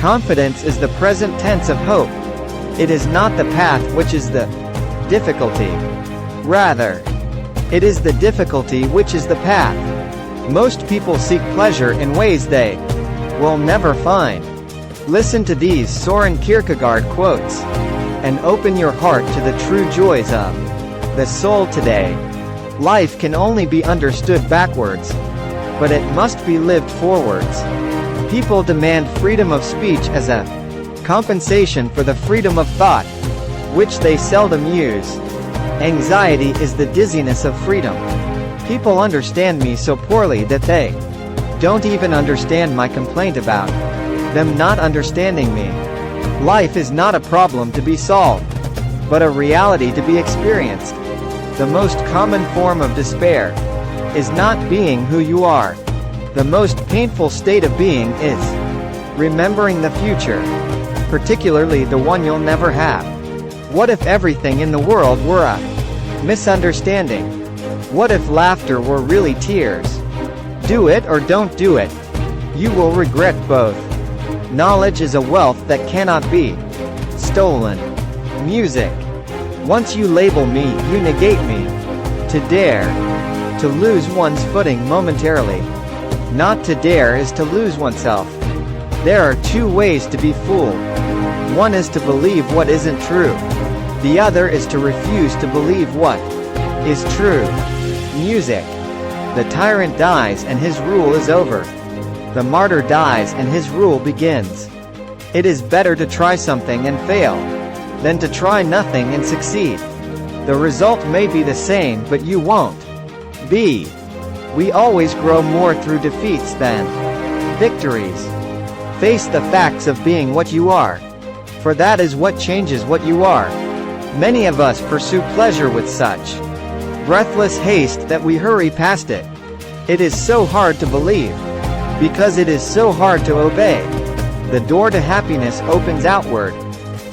Confidence is the present tense of hope. It is not the path which is the difficulty. Rather, it is the difficulty which is the path. Most people seek pleasure in ways they will never find. Listen to these Soren Kierkegaard quotes, and open your heart to the true joys of the soul today. Life can only be understood backwards, but it must be lived forwards. People demand freedom of speech as a compensation for the freedom of thought, which they seldom use. Anxiety is the dizziness of freedom. People understand me so poorly that they don't even understand my complaint about them not understanding me. Life is not a problem to be solved, but a reality to be experienced. The most common form of despair is not being who you are. The most painful state of being is remembering the future, particularly the one you'll never have. What if everything in the world were a misunderstanding? What if laughter were really tears? Do it or don't do it. You will regret both. Knowledge is a wealth that cannot be stolen. Music. Once you label me, you negate me. To dare, to lose one's footing momentarily. Not to dare is to lose oneself. There are two ways to be fooled. One is to believe what isn't true. The other is to refuse to believe what is true. Music. The tyrant dies and his rule is over. The martyr dies and his rule begins. It is better to try something and fail than to try nothing and succeed. The result may be the same, but you won't be. We always grow more through defeats than victories. Face the facts of being what you are, for that is what changes what you are. Many of us pursue pleasure with such breathless haste that we hurry past it. It is so hard to believe, because it is so hard to obey. The door to happiness opens outward.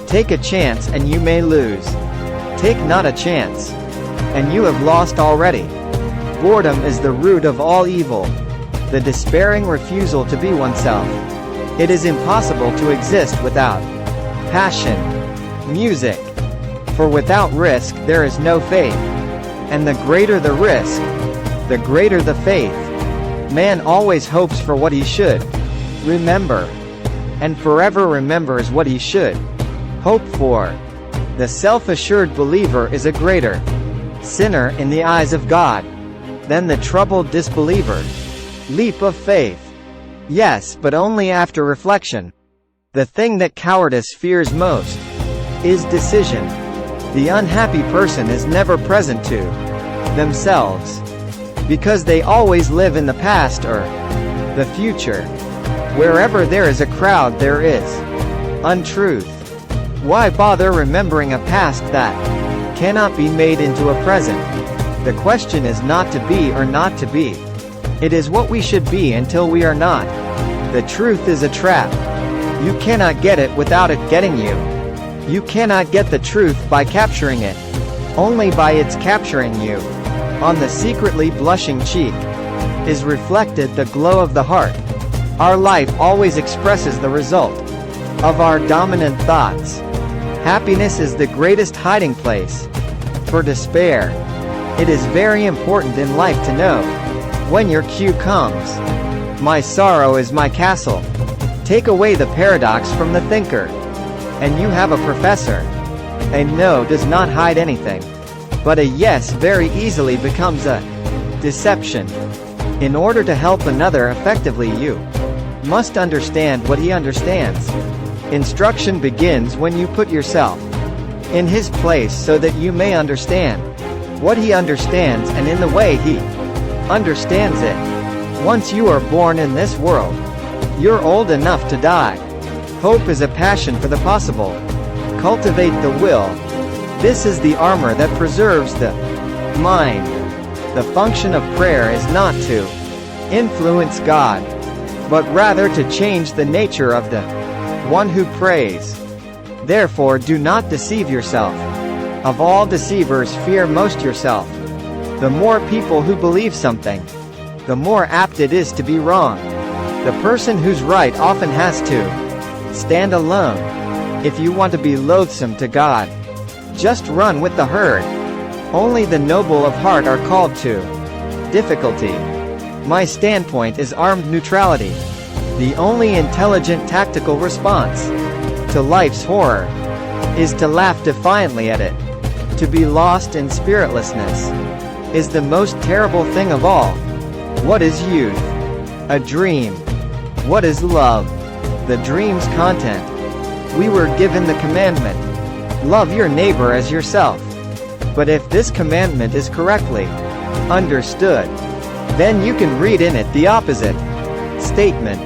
Take a chance and you may lose. Take not a chance, and you have lost already. Boredom is the root of all evil. The despairing refusal to be oneself. It is impossible to exist without passion. Music. For without risk there is no faith. And the greater the risk, the greater the faith. Man always hopes for what he should remember, and forever remembers what he should hope for. The self-assured believer is a greater sinner in the eyes of God than the troubled disbeliever. Leap of faith. Yes, but only after reflection. The thing that cowardice fears most is decision. The unhappy person is never present to themselves, because they always live in the past or the future. Wherever there is a crowd there is untruth. Why bother remembering a past that cannot be made into a present? The question is not to be or not to be. It is what we should be until we are not. The truth is a trap. You cannot get it without it getting you. You cannot get the truth by capturing it. Only by its capturing you. On the secretly blushing cheek is reflected the glow of the heart. Our life always expresses the result of our dominant thoughts. Happiness is the greatest hiding place for despair. It is very important in life to know when your cue comes. My sorrow is my castle. Take away the paradox from the thinker, and you have a professor. A no does not hide anything, but a yes very easily becomes a deception. In order to help another effectively, you must understand what he understands. Instruction begins when you put yourself in his place so that you may understand what he understands and in the way he understands it. Once you are born in this world, you're old enough to die. Hope is a passion for the possible. Cultivate the will. This is the armor that preserves the mind. The function of prayer is not to influence God, but rather to change the nature of the one who prays. Therefore do not deceive yourself. Of all deceivers fear most yourself. The more people who believe something, the more apt it is to be wrong. The person who's right often has to Stand alone. If you want to be loathsome to God, just run with the herd. Only the noble of heart are called to difficulty. My standpoint is armed neutrality. The only intelligent tactical response to life's horror is to laugh defiantly at it. To be lost in spiritlessness is the most terrible thing of all. What is youth? A dream. What is love? The dream's content. We were given the commandment, love your neighbor as yourself. But if this commandment is correctly understood, then you can read in it the opposite statement.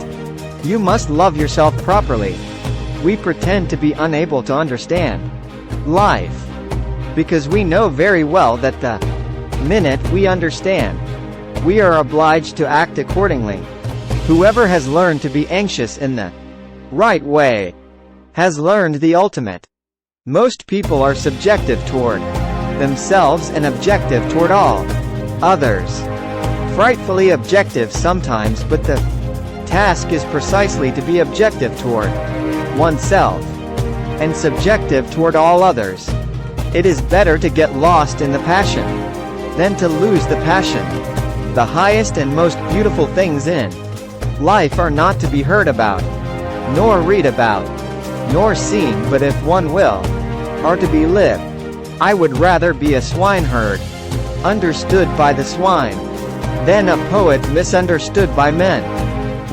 You must love yourself properly. We pretend to be unable to understand life because we know very well that the minute we understand, we are obliged to act accordingly. Whoever has learned to be anxious in the right way has learned the ultimate. Most people are subjective toward themselves and objective toward all others. Frightfully objective sometimes, but the task is precisely to be objective toward oneself and subjective toward all others. It is better to get lost in the passion than to lose the passion. The highest and most beautiful things in life are not to be heard about, nor read about, nor seen, but if one will, are to be lived. I would rather be a swineherd, understood by the swine, than a poet misunderstood by men.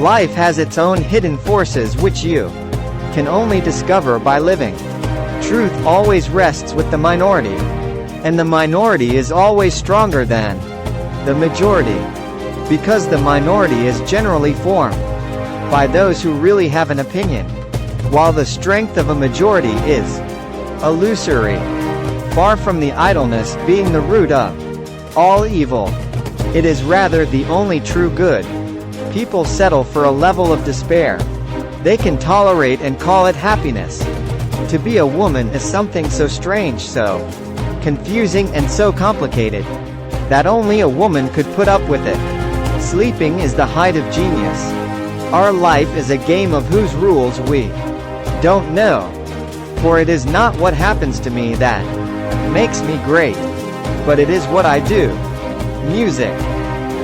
Life has its own hidden forces which you can only discover by living. Truth always rests with the minority, and the minority is always stronger than the majority, because the minority is generally formed by those who really have an opinion, while the strength of a majority is illusory. Far from the idleness being the root of all evil, it is rather the only true good. People settle for a level of despair they can tolerate and call it happiness. To be a woman is something so strange, so confusing and so complicated, that only a woman could put up with it. Sleeping is the height of genius. Our life is a game of whose rules we don't know. For it is not what happens to me that makes me great, but it is what I do. Music.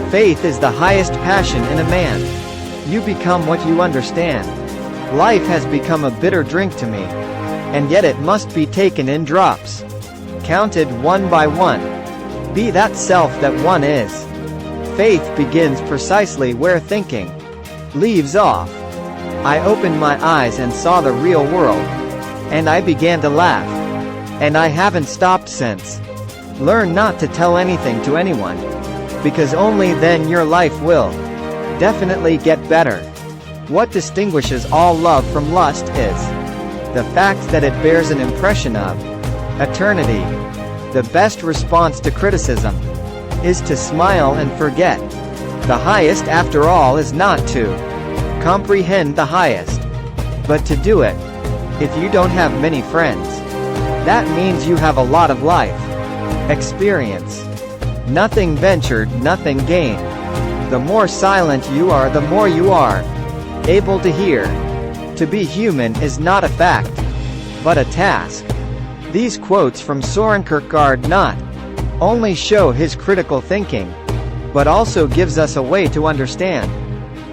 Faith is the highest passion in a man. You become what you understand. Life has become a bitter drink to me, and yet it must be taken in drops, counted one by one. Be that self that one is. Faith begins precisely where thinking leaves off. I opened my eyes and saw the real world, and I began to laugh, and I haven't stopped since. Learn not to tell anything to anyone, because only then your life will definitely get better. What distinguishes all love from lust is the fact that it bears an impression of eternity. The best response to criticism is to smile and forget. The highest, after all, is not to comprehend the highest, but to do it. If you don't have many friends, that means you have a lot of life experience. Nothing ventured, nothing gained. The more silent you are, the more you are able to hear. To be human is not a fact, but a task. These quotes from Soren Kierkegaard not only show his critical thinking, but also gives us a way to understand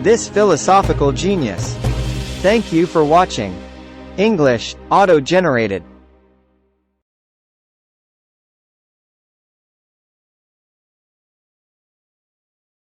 this philosophical genius. Thank you for watching. English, auto-generated.